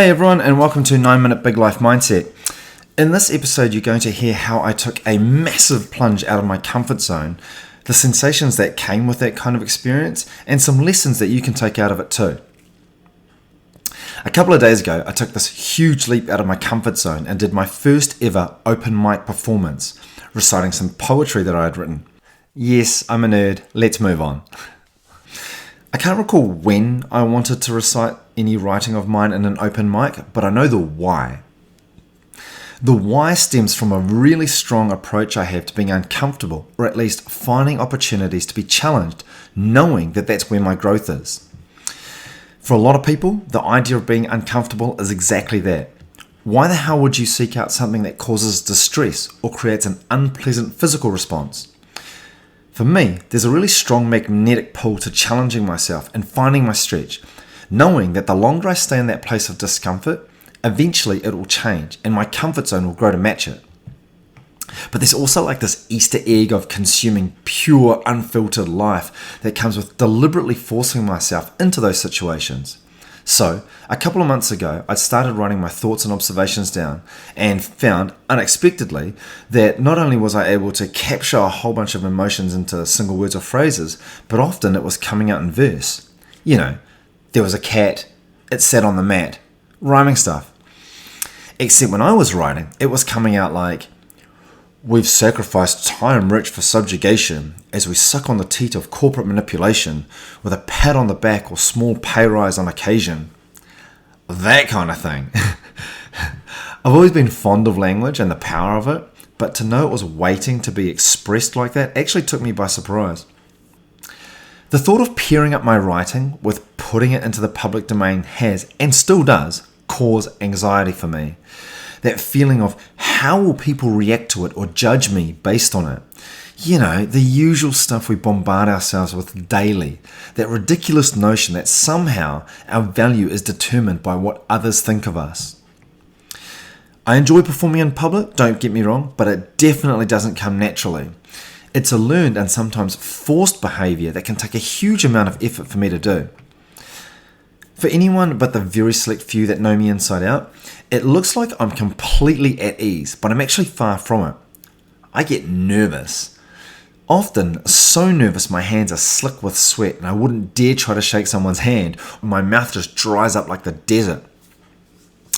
Hey everyone, and welcome to 9 Minute Big Life Mindset. In this episode, you're going to hear how I took a massive plunge out of my comfort zone, the sensations that came with that kind of experience, and some lessons that you can take out of it too. A couple of days ago, I took this huge leap out of my comfort zone and did my first ever open mic performance, reciting some poetry that I had written. Yes, I'm a nerd. Let's move on. I can't recall when I wanted to recite any writing of mine in an open mic, but I know the why. The why stems from a really strong approach I have to being uncomfortable, or at least finding opportunities to be challenged, knowing that that's where my growth is. For a lot of people, the idea of being uncomfortable is exactly that. Why the hell would you seek out something that causes distress or creates an unpleasant physical response? For me, there's a really strong magnetic pull to challenging myself and finding my stretch, knowing that the longer I stay in that place of discomfort, eventually it will change and my comfort zone will grow to match it. But there's also like this Easter egg of consuming pure, unfiltered life that comes with deliberately forcing myself into those situations. So, a couple of months ago, I started writing my thoughts and observations down and found, unexpectedly, that not only was I able to capture a whole bunch of emotions into single words or phrases, but often it was coming out in verse. You know, there was a cat, it sat on the mat, rhyming stuff. Except when I was writing, it was coming out like, we've sacrificed time rich for subjugation as we suck on the teat of corporate manipulation with a pat on the back or small pay rise on occasion. That kind of thing. I've always been fond of language and the power of it, but to know it was waiting to be expressed like that actually took me by surprise. The thought of pairing up my writing with putting it into the public domain has, and still does, cause anxiety for me. That feeling of how will people react to it or judge me based on it. You know, the usual stuff we bombard ourselves with daily. That ridiculous notion that somehow our value is determined by what others think of us. I enjoy performing in public, don't get me wrong, but it definitely doesn't come naturally. It's a learned and sometimes forced behaviour that can take a huge amount of effort for me to do. For anyone but the very select few that know me inside out, it looks like I'm completely at ease, but I'm actually far from it. I get nervous. Often so nervous my hands are slick with sweat and I wouldn't dare try to shake someone's hand, or my mouth just dries up like the desert.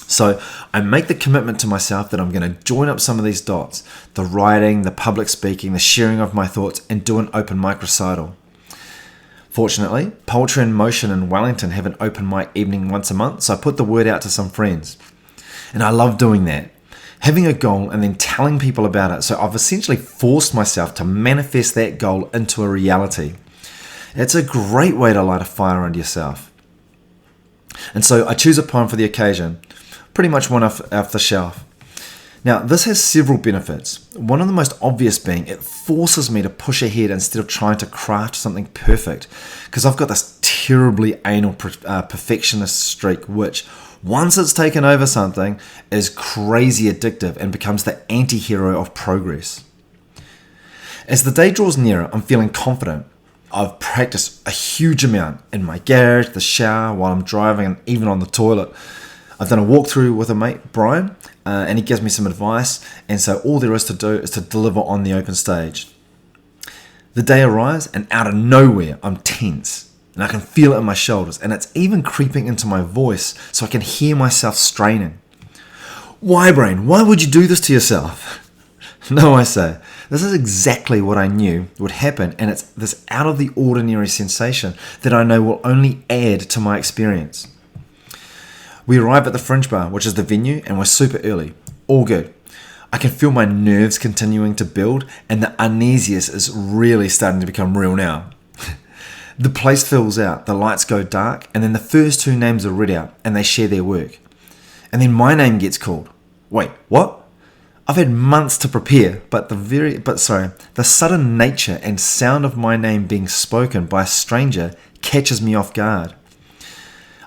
So I make the commitment to myself that I'm going to join up some of these dots, the writing, the public speaking, the sharing of my thoughts, and do an open mic recital. Fortunately, Poetry in Motion in Wellington have an open mic evening once a month, so I put the word out to some friends. And I love doing that. Having a goal and then telling people about it, so I've essentially forced myself to manifest that goal into a reality. It's a great way to light a fire under yourself. And so I choose a poem for the occasion, pretty much one off the shelf. Now, this has several benefits. One of the most obvious being it forces me to push ahead instead of trying to craft something perfect, because I've got this terribly anal perfectionist streak which, once it's taken over something, is crazy addictive and becomes the anti-hero of progress. As the day draws nearer, I'm feeling confident. I've practiced a huge amount in my garage, the shower, while I'm driving, and even on the toilet. I've done a walkthrough with a mate, Brian, and he gives me some advice, and so all there is to do is to deliver on the open stage. The day arrives, and out of nowhere, I'm tense, and I can feel it in my shoulders, and it's even creeping into my voice, so I can hear myself straining. Why, brain? Why would you do this to yourself? No, I say, this is exactly what I knew would happen, and it's this out-of-the-ordinary sensation that I know will only add to my experience. We arrive at the Fringe Bar, which is the venue, and we're super early. All good. I can feel my nerves continuing to build, and the uneasiness is really starting to become real now. The place fills out, the lights go dark, and then the first two names are read out, and they share their work. And then my name gets called. Wait, what? I've had months to prepare, but the sudden nature and sound of my name being spoken by a stranger catches me off guard.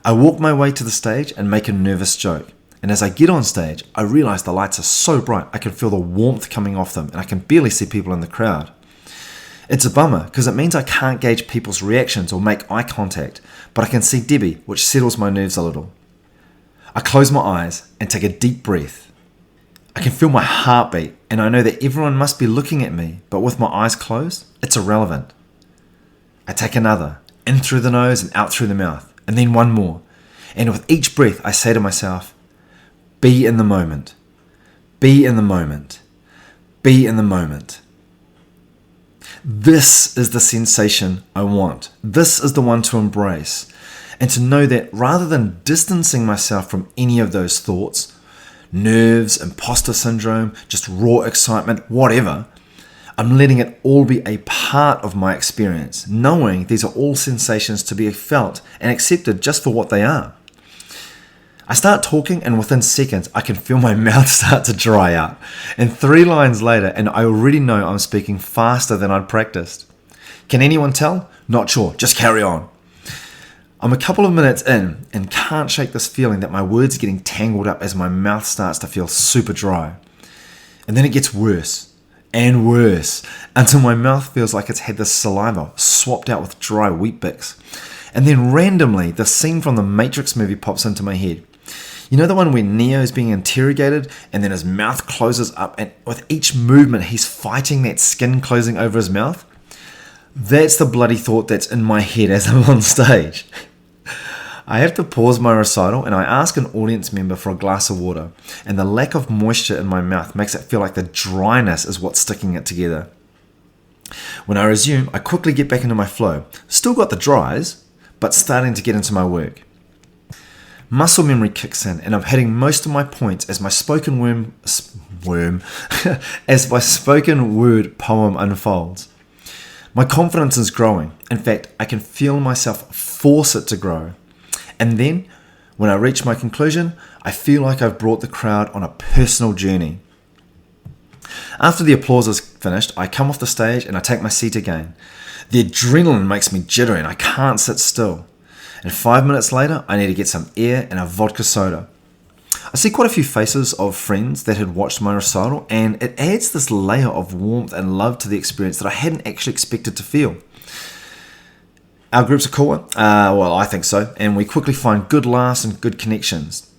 I walk my way to the stage and make a nervous joke. And as I get on stage, I realize the lights are so bright I can feel the warmth coming off them and I can barely see people in the crowd. It's a bummer because it means I can't gauge people's reactions or make eye contact, but I can see Debbie, which settles my nerves a little. I close my eyes and take a deep breath. I can feel my heartbeat, and I know that everyone must be looking at me, but with my eyes closed, it's irrelevant. I take another, in through the nose and out through the mouth, and then one more. And with each breath, I say to myself, be in the moment. Be in the moment. Be in the moment. This is the sensation I want. This is the one to embrace. And to know that rather than distancing myself from any of those thoughts, nerves, imposter syndrome, just raw excitement, whatever, I'm letting it all be a part of my experience, knowing these are all sensations to be felt and accepted just for what they are. I start talking, and within seconds, I can feel my mouth start to dry out. And 3 lines later, and I already know I'm speaking faster than I'd practiced. Can anyone tell? Not sure. Just carry on. I'm a couple of minutes in and can't shake this feeling that my words are getting tangled up as my mouth starts to feel super dry. And then it gets worse and worse until my mouth feels like it's had this saliva swapped out with dry Weet-Bix. And then randomly, the scene from the Matrix movie pops into my head. You know the one where Neo is being interrogated and then his mouth closes up, and with each movement he's fighting that skin closing over his mouth? That's the bloody thought that's in my head as I'm on stage. I have to pause my recital and I ask an audience member for a glass of water, and the lack of moisture in my mouth makes it feel like the dryness is what's sticking it together. When I resume, I quickly get back into my flow. Still got the dries, but starting to get into my work. Muscle memory kicks in, and I'm hitting most of my points as my spoken as my spoken word poem unfolds. My confidence is growing. In fact, I can feel myself force it to grow. And then, when I reach my conclusion, I feel like I've brought the crowd on a personal journey. After the applause is finished, I come off the stage and I take my seat again. The adrenaline makes me jittery and I can't sit still. And 5 minutes later, I need to get some air and a vodka soda. I see quite a few faces of friends that had watched my recital, and it adds this layer of warmth and love to the experience that I hadn't actually expected to feel. Our groups are cooler, well, I think so, and we quickly find good laughs and good connections.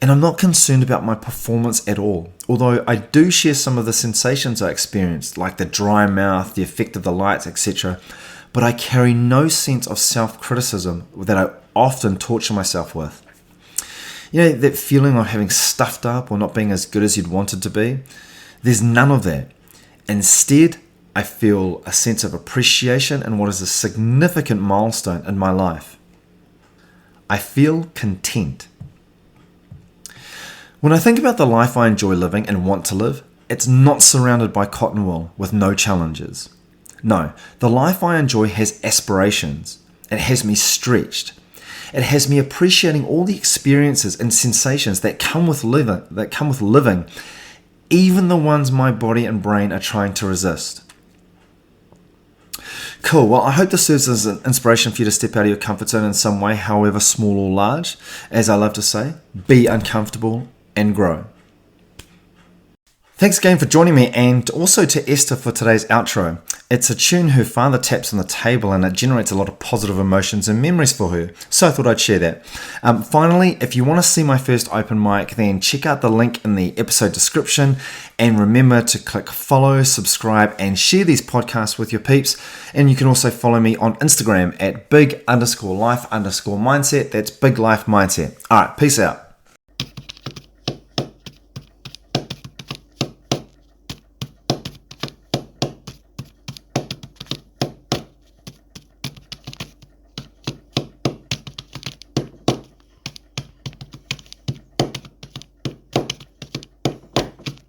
And I'm not concerned about my performance at all, although I do share some of the sensations I experienced, like the dry mouth, the effect of the lights, etc., but I carry no sense of self-criticism that I often torture myself with. You know, that feeling of having stuffed up or not being as good as you'd wanted to be? There's none of that. Instead, I feel a sense of appreciation in what is a significant milestone in my life. I feel content. When I think about the life I enjoy living and want to live, it's not surrounded by cotton wool with no challenges. No, the life I enjoy has aspirations. It has me stretched. It has me appreciating all the experiences and sensations that come with living, even the ones my body and brain are trying to resist. Cool, well, I hope this serves as an inspiration for you to step out of your comfort zone in some way, however small or large. As I love to say, be uncomfortable and grow. Thanks again for joining me, and also to Esther for today's outro. It's a tune her father taps on the table, and it generates a lot of positive emotions and memories for her, so I thought I'd share that. Finally, if you want to see my first open mic, then check out the link in the episode description, and remember to click follow, subscribe, and share these podcasts with your peeps. And you can also follow me on Instagram at big_life_mindset. That's Big Life Mindset. All right, peace out.